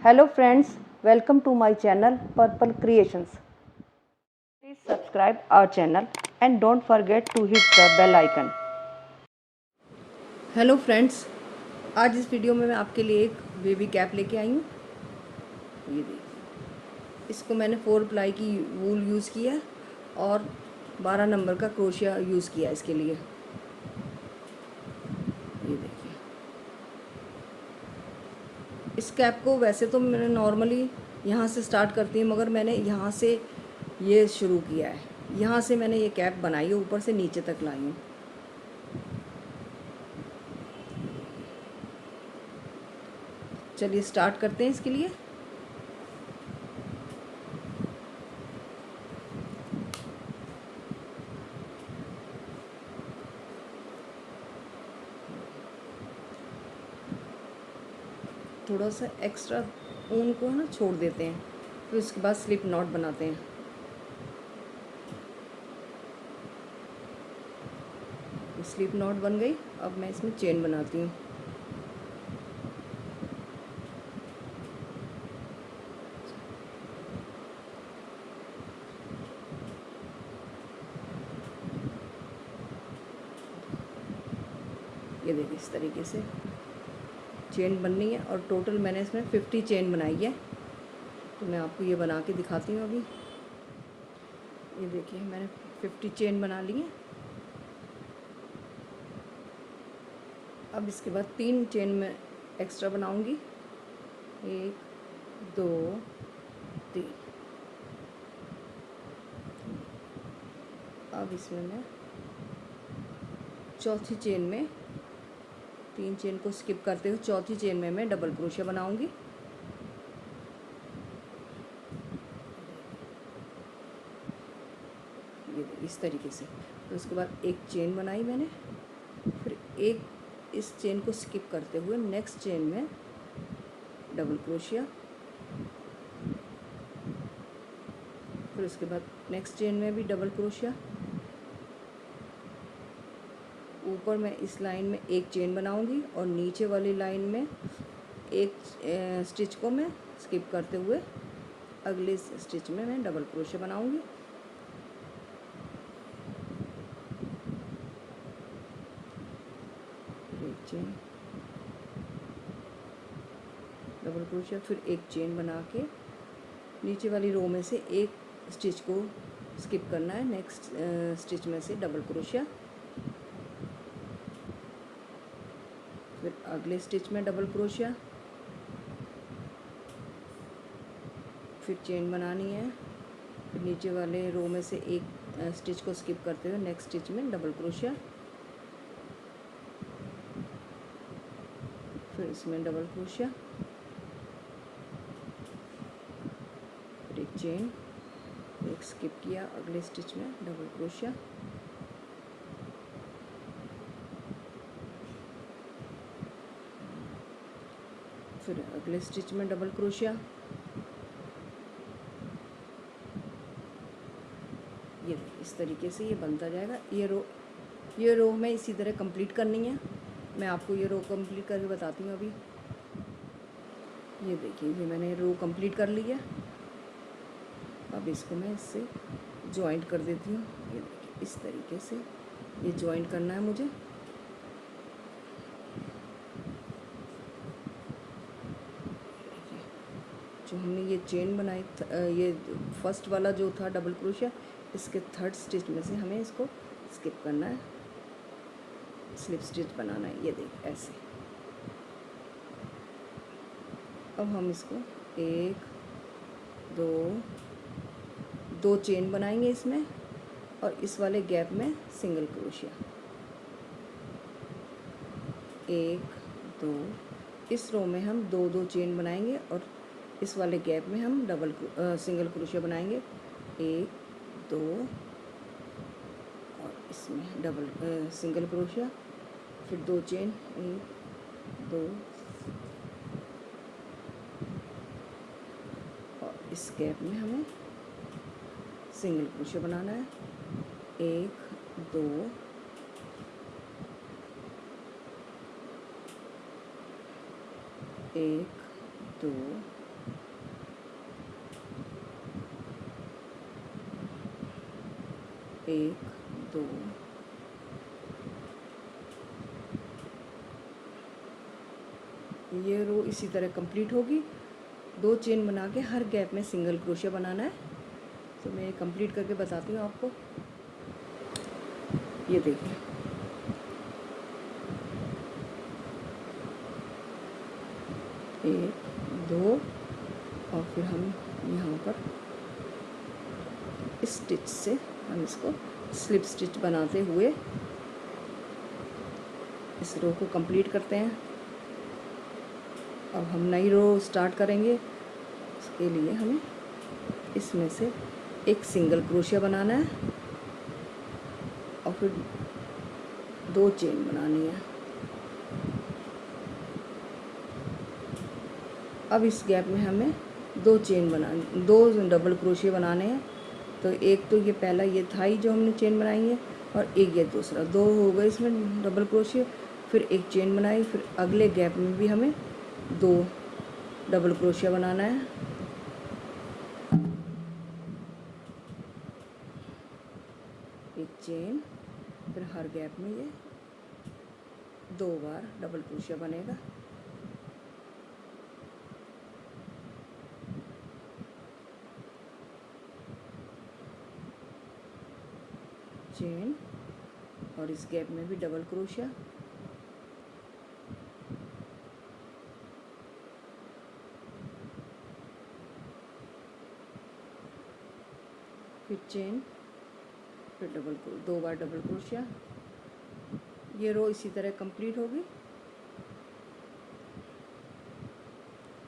Hello friends, welcome to my channel Purple Creations. Please subscribe our channel and don't forget to hit the bell icon. Hello friends, आज इस video में मैं आपके लिए एक baby cap लेके आई हूँ। ये देखिए, इसको मैंने 4 प्लाई की वूल यूज़ किया है और 12 नंबर का क्रोशिया यूज़ किया है इसके लिए। ये देखिए, इस कैप को वैसे तो मैंने नॉर्मली यहाँ से स्टार्ट करती हूँ, मगर मैंने यहाँ से ये शुरू किया है। यहाँ से मैंने ये कैप बनाई है, ऊपर से नीचे तक लाई हूँ। चलिए स्टार्ट करते हैं इसके लिए। थोड़ा सा एक्स्ट्रा ऊन को है ना छोड़ देते हैं, फिर उसके बाद स्लिप नॉट बनाते हैं। स्लिप नॉट बन गई, अब मैं इसमें चेन बनाती हूँ। ये देखिए, इस तरीके से चेन बननी है और टोटल मैंने इसमें 50 चेन बनाई है। तो मैं आपको ये बना के दिखाती हूँ अभी। ये देखिए, मैंने 50 चेन बना ली है। अब इसके बाद 3 चेन में एक्स्ट्रा बनाऊंगी, 1 2 3। अब इसमें मैं चौथी चेन में 3 चेन को स्किप करते हुए चौथी चेन में मैं डबल क्रोशिया बनाऊंगी। ये इस तरीके से। तो उसके बाद एक चेन बनाई मैंने, फिर एक इस चेन को स्किप करते हुए नेक्स्ट चेन में डबल क्रोशिया, फिर उसके बाद नेक्स्ट चेन में भी डबल क्रोशिया। ऊपर मैं इस लाइन में एक चेन बनाऊंगी और नीचे वाली लाइन में एक स्टिच को मैं स्किप करते हुए अगले स्टिच में मैं डबल क्रोशिया बनाऊंगी। एक चेन, डबल क्रोशिया, फिर एक चेन बना के नीचे वाली रो में से एक स्टिच को स्किप करना है, नेक्स्ट स्टिच में से डबल क्रोशिया, फिर अगले स्टिच में डबल क्रोशिया, फिर चेन बनानी है, फिर नीचे वाले रो में से एक स्टिच को स्किप करते हुए नेक्स्ट स्टिच में डबल क्रोशिया, फिर इसमें डबल क्रोशिया, फिर एक चेन, एक स्किप किया, अगले स्टिच में डबल क्रोशिया, फिर अगले स्टिच में डबल क्रोशिया। ये इस तरीके से ये बनता जाएगा। ये रो में इसी तरह कंप्लीट करनी है। मैं आपको ये रो कंप्लीट करके बताती हूँ अभी। ये देखिए, ये मैंने रो कंप्लीट कर ली है। अब इसको मैं इससे जॉइंट कर देती हूँ। ये देखिए, इस तरीके से ये जॉइंट करना है मुझे। जो हमने ये चेन बनाई, ये फर्स्ट वाला जो था डबल क्रोशिया, इसके थर्ड स्टिच में से हमें इसको स्किप करना है, स्लिप स्टिच बनाना है। ये देख ऐसे। अब हम इसको 1 2 2 चेन बनाएंगे इसमें और इस वाले गैप में सिंगल क्रोशिया, 1 2। इस रो में हम 2 चेन बनाएंगे और इस वाले गैप में हम सिंगल क्रोशिया बनाएंगे, 1 2, और इसमें सिंगल क्रोशिया, फिर 2 चेन, 1 2, और इस गैप में हमें सिंगल क्रोशिया बनाना है, 1 2, एक 2 एक, दो, ये रो इसी तरह कंप्लीट होगी। 2 चेन बना के हर गैप में सिंगल क्रोशिया बनाना है। तो मैं कंप्लीट करके बताती हूँ आपको। ये देखिए, एक, दो, और फिर हम यहाँ पर इस स्टिच से हम इसको स्लिप स्टिच बनाते हुए इस रो को कंप्लीट करते हैं। अब हम नई रो स्टार्ट करेंगे। इसके लिए हमें इसमें से एक सिंगल क्रोशिया बनाना है और फिर 2 चेन बनानी है। अब इस गैप में हमें 2 डबल क्रोशिया बनाने हैं। तो एक तो ये पहला ये थाई जो हमने चेन बनाई है, और एक ये दूसरा, 2 हो गए इसमें डबल क्रोशिया। फिर एक चेन बनाई, फिर अगले गैप में भी हमें 2 डबल क्रोशिया बनाना है। एक चेन, फिर हर गैप में ये 2 बार डबल क्रोशिया बनेगा। चेन, और इस गैप में भी डबल क्रोशिया। फिर चेन, फिर 2 बार डबल क्रोशिया। ये रो इसी तरह कंप्लीट होगी। ये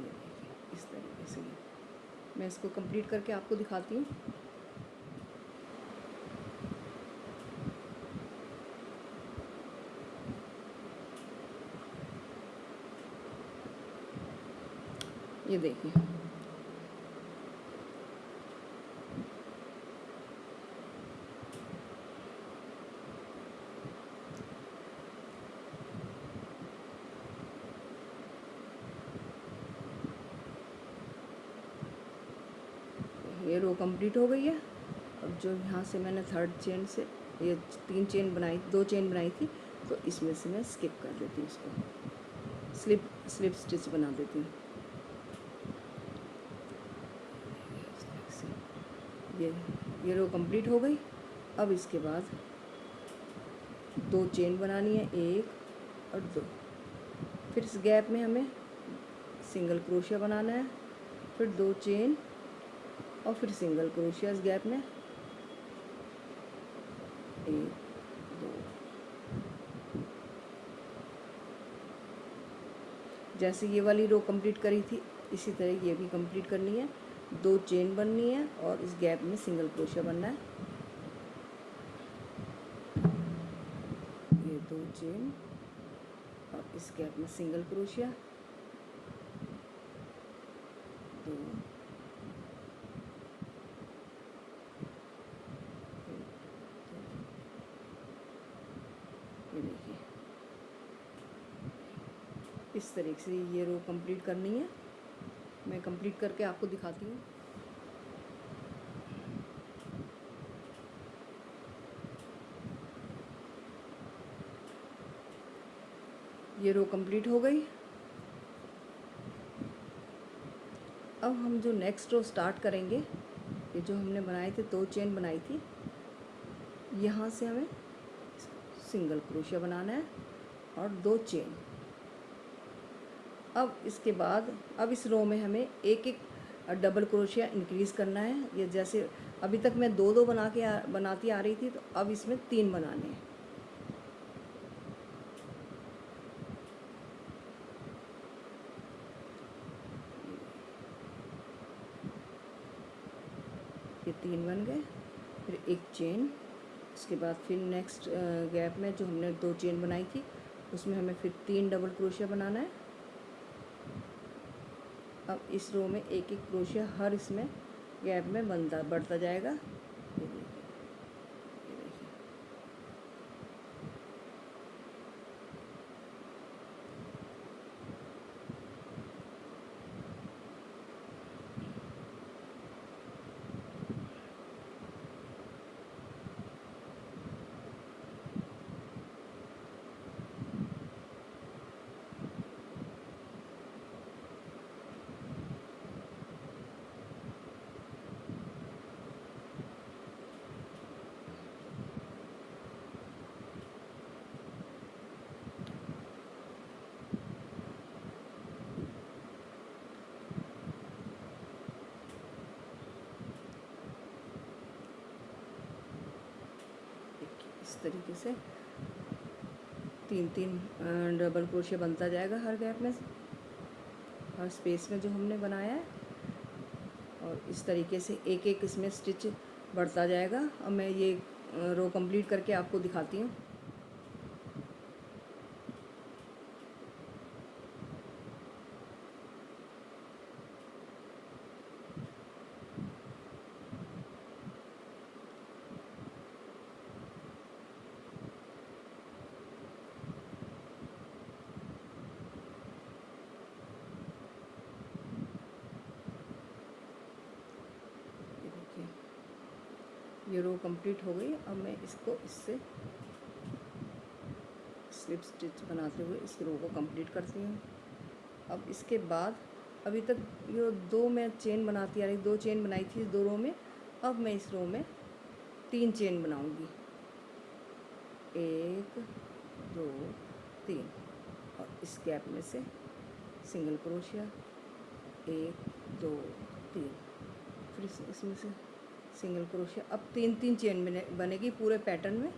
देखिए, इस तरीके से मैं इसको कंप्लीट करके आपको दिखाती हूँ। ये देखिए, ये रो कंप्लीट हो गई है। अब जो यहाँ से मैंने थर्ड चेन से ये 2 चेन बनाई थी, तो इसमें से मैं स्किप कर देती हूँ, इसको स्लिप स्टिच बना देती हूँ। ये रो कंप्लीट हो गई। अब इसके बाद 2 चेन बनानी है, 1 और 2। फिर इस गैप में हमें सिंगल क्रोशिया बनाना है, फिर 2 चेन और फिर सिंगल क्रोशिया इस गैप में, 1, 2। जैसे ये वाली रो कंप्लीट करी थी, इसी तरह ये भी कंप्लीट करनी है। 2 चेन बननी है और इस गैप में सिंगल क्रोशिया बनना है। ये 2 चेन और इस गैप में सिंगल क्रोशिया, 2, ये देखिए, इस तरीके से ये रो कंप्लीट करनी है। मैं कंप्लीट करके आपको दिखाती हूँ। ये रो कंप्लीट हो गई। अब हम जो नेक्स्ट रो स्टार्ट करेंगे, ये जो हमने बनाए थे 2 चेन बनाई थी, यहाँ से हमें सिंगल क्रोशिया बनाना है और 2 चेन। अब इसके बाद अब इस रो में हमें एक एक डबल क्रोशिया इंक्रीज़ करना है। ये जैसे अभी तक मैं 2 बनाती आ रही थी, तो अब इसमें 3 बनाने हैं। ये 3 बन गए, फिर एक चेन। उसके बाद फिर नेक्स्ट गैप में जो हमने 2 चेन बनाई थी, उसमें हमें फिर 3 डबल क्रोशिया बनाना है। अब इस रो में एक एक क्रोशिया हर इसमें गैप में बढ़ता जाएगा। ये देखिए, ये देखिए, इस तरीके से 3-3 डबल क्रोशिया बनता जाएगा हर गैप में, हर स्पेस में जो हमने बनाया है। और इस तरीके से एक एक इसमें स्टिच बढ़ता जाएगा। अब मैं ये रो कंप्लीट करके आपको दिखाती हूँ। ये रो कंप्लीट हो गई। अब मैं इसको इससे स्लिप स्टिच बनाते हुए इस रो को कंप्लीट करती हूँ। अब इसके बाद अभी तक ये 2 मैं चेन बनाती आ रही, 2 चेन बनाई थी 2 रो में। अब मैं इस रो में 3 चेन बनाऊँगी, 1 2 3, और इस गैप में से सिंगल क्रोशिया 1 2 3, फिर इसमें से सिंगल क्रोशिया। अब 3-3 चेन बनेगी पूरे पैटर्न में।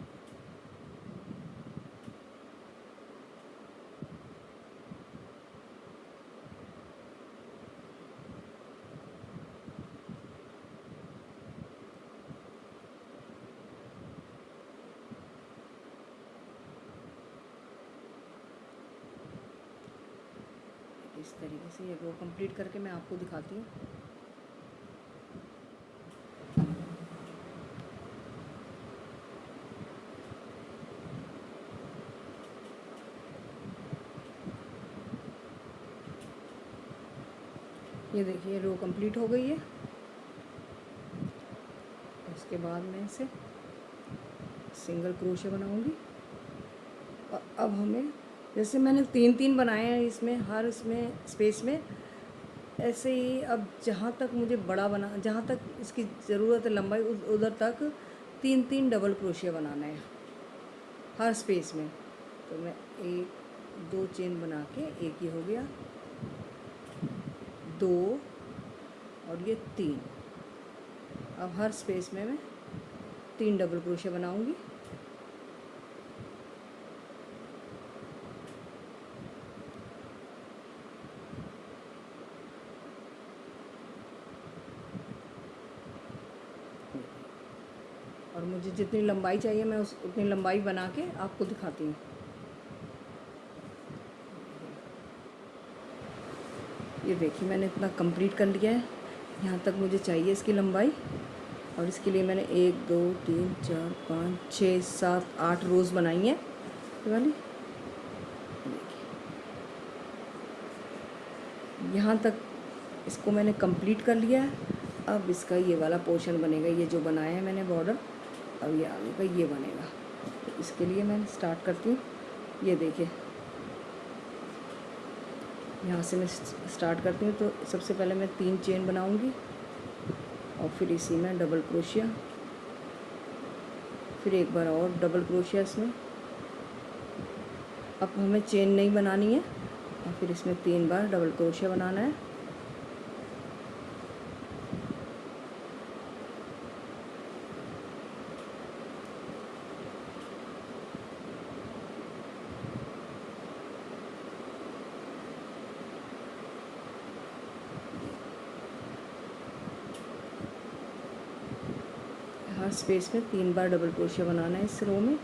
इस तरीके से ये रो कंप्लीट करके मैं आपको दिखाती हूँ। ये देखिए रो कंप्लीट हो गई है। इसके बाद मैं इसे सिंगल क्रोशिया बनाऊंगी। और अब हमें, जैसे मैंने 3-3 बनाए हैं इसमें, हर इसमें स्पेस में, ऐसे ही अब जहाँ तक मुझे बड़ा बना, जहाँ तक इसकी ज़रूरत है लंबाई, उधर तक 3-3 डबल क्रोशिया बनाना है हर स्पेस में। तो मैं 1-2 चेन बना के, एक ही हो गया, 2 और ये 3। अब हर स्पेस में मैं 3 डबल क्रोशिया बनाऊंगी। और मुझे जितनी लंबाई चाहिए मैं उतनी लंबाई बना के आपको दिखाती हूँ। ये देखिए मैंने इतना कंप्लीट कर लिया है, यहाँ तक मुझे चाहिए इसकी लंबाई। और इसके लिए मैंने 1 2 3 4 5 6 7 8 रोज़ बनाई हैं ये वाली। यहाँ तक इसको मैंने कंप्लीट कर लिया है। अब इसका ये वाला पोर्शन बनेगा, ये जो बनाया है मैंने बॉर्डर, अब ये आगे का ये बनेगा। तो इसके लिए मैं स्टार्ट करती हूँ। ये देखिए यहाँ से मैं स्टार्ट करती हूँ। तो सबसे पहले मैं 3 चेन बनाऊँगी और फिर इसी में डबल क्रोशिया, फिर एक बार और डबल क्रोशिया इसमें। अब हमें चेन नहीं बनानी है, और फिर इसमें 3 बार डबल क्रोशिया बनाना है। हर स्पेस में 3 बार डबल क्रोशिया बनाना है इस रो में।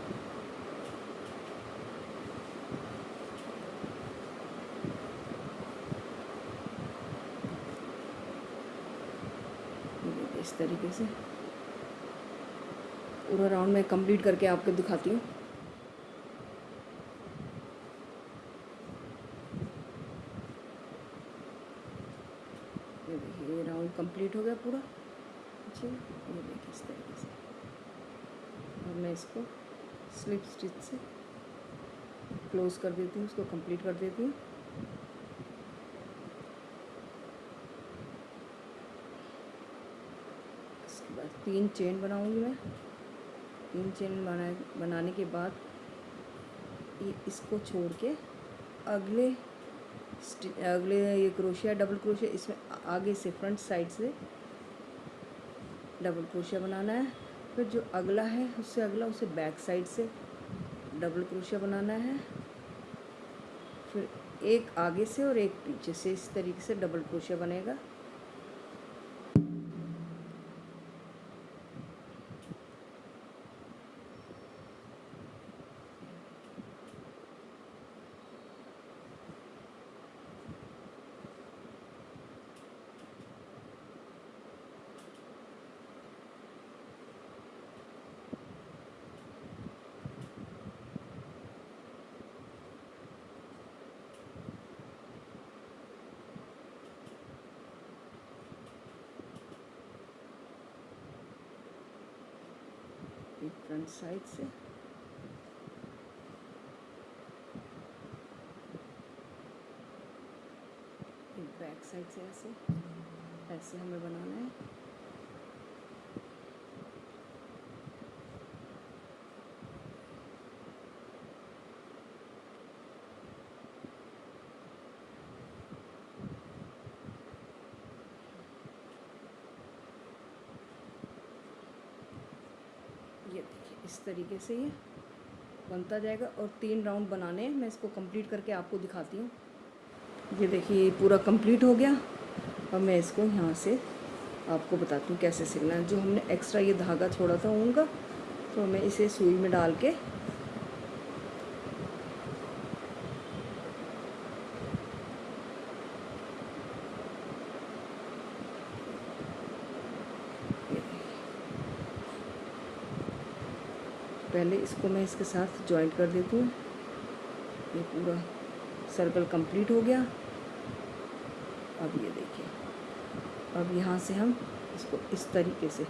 इस तरीके से पूरा राउंड में कंप्लीट करके आपको दिखाती हूँ। ये देखिए ये राउंड कंप्लीट हो गया पूरा। अच्छा, ये देखिए इस तरीके से। और मैं इसको स्लिप स्टिच से क्लोज कर देती हूँ, उसको कंप्लीट कर देती हूँ। इसके बाद 3 चेन बनाऊंगी मैं। 3 चेन बनाने के बाद ये इसको छोड़ के अगले ये क्रोशिया, डबल क्रोशिया, इसमें आगे से फ्रंट साइड से डबल क्रोशिया बनाना है। फिर जो अगला है उससे अगला उसे बैक साइड से डबल क्रोशिया बनाना है। फिर एक आगे से और एक पीछे से इस तरीके से डबल क्रोशिया बनेगा। एक फ्रंट साइड से एक बैक साइड से ऐसे ऐसे हमें बनाना है। ये देखिए इस तरीके से ये बनता जाएगा और 3 राउंड बनाने हैं। मैं इसको कंप्लीट करके आपको दिखाती हूँ। ये देखिए ये पूरा कंप्लीट हो गया और मैं इसको यहाँ से आपको बताती हूँ कैसे सिलना है। जो हमने एक्स्ट्रा ये धागा छोड़ा था ऊन का, तो मैं इसे सुई में डाल के पहले इसको मैं इसके साथ जॉइंट कर देती हूँ। ये पूरा सर्कल कंप्लीट हो गया। अब ये देखिए, अब यहाँ से हम इसको इस तरीके से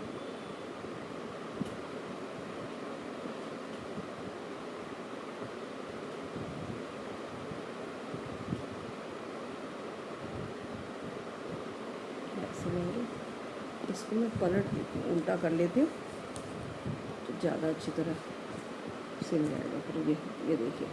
ऐसे लेंगे। इसको मैं पलट देती हूँ, उल्टा कर लेती हूँ तो ज़्यादा अच्छी तरह सिल जाएगा। फिर ये देखिए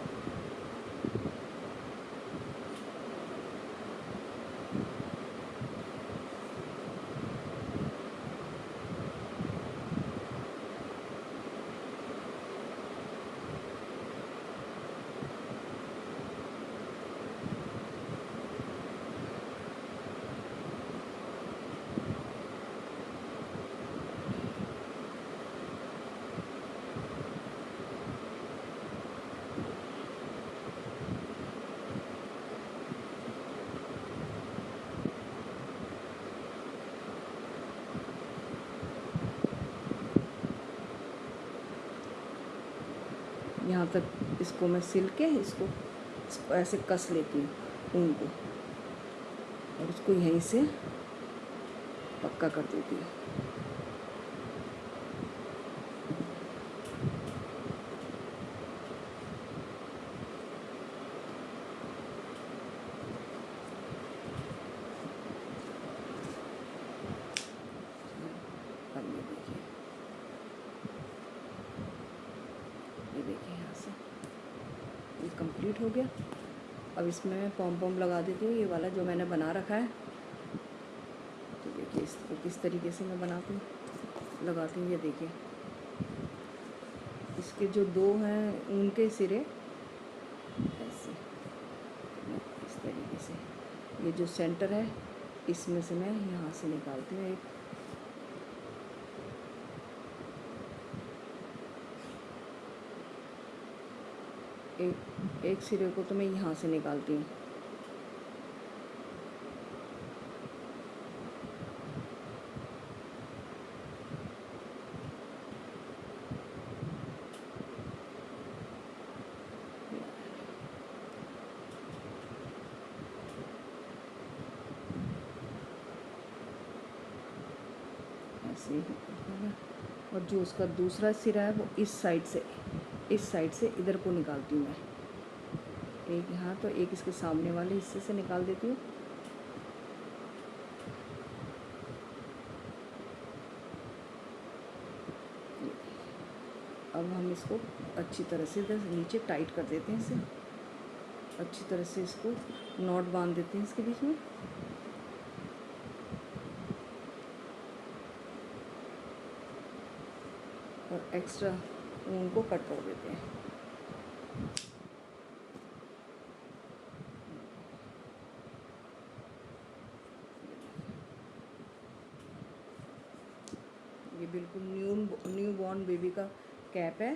यहाँ तक इसको मैं सिल के इसको ऐसे कस लेती हूँ ऊन को और उसको यहीं से पक्का कर देती हूँ। अब ये देखिए यहाँ से ये कंप्लीट हो गया। अब इसमें मैं पॉम पॉम लगा देती हूँ, ये वाला जो मैंने बना रखा है। तो देखिए इसको किस तरीके से मैं बनाती हूँ, लगाती हूँ। ये देखिए इसके जो 2 हैं ऊन के सिरे ऐसे इस तरीके से, ये जो सेंटर है इसमें से मैं यहाँ से निकालती हूँ एक सिरे को तो मैं यहाँ से निकालती हूँ। ऐसे ही और जो उसका दूसरा सिरा है वो इस साइड से इधर को निकालती हूँ मैं। एक यहाँ तो एक इसके सामने वाले हिस्से से निकाल देती हूँ। अब हम इसको अच्छी तरह से इधर नीचे टाइट कर देते हैं। इसे अच्छी तरह से इसको नॉट बांध देते हैं इसके बीच में। और एक्स्ट्रा ऊन को कट कर देते हैं। ये बिल्कुल न्यू बॉर्न बेबी का कैप है।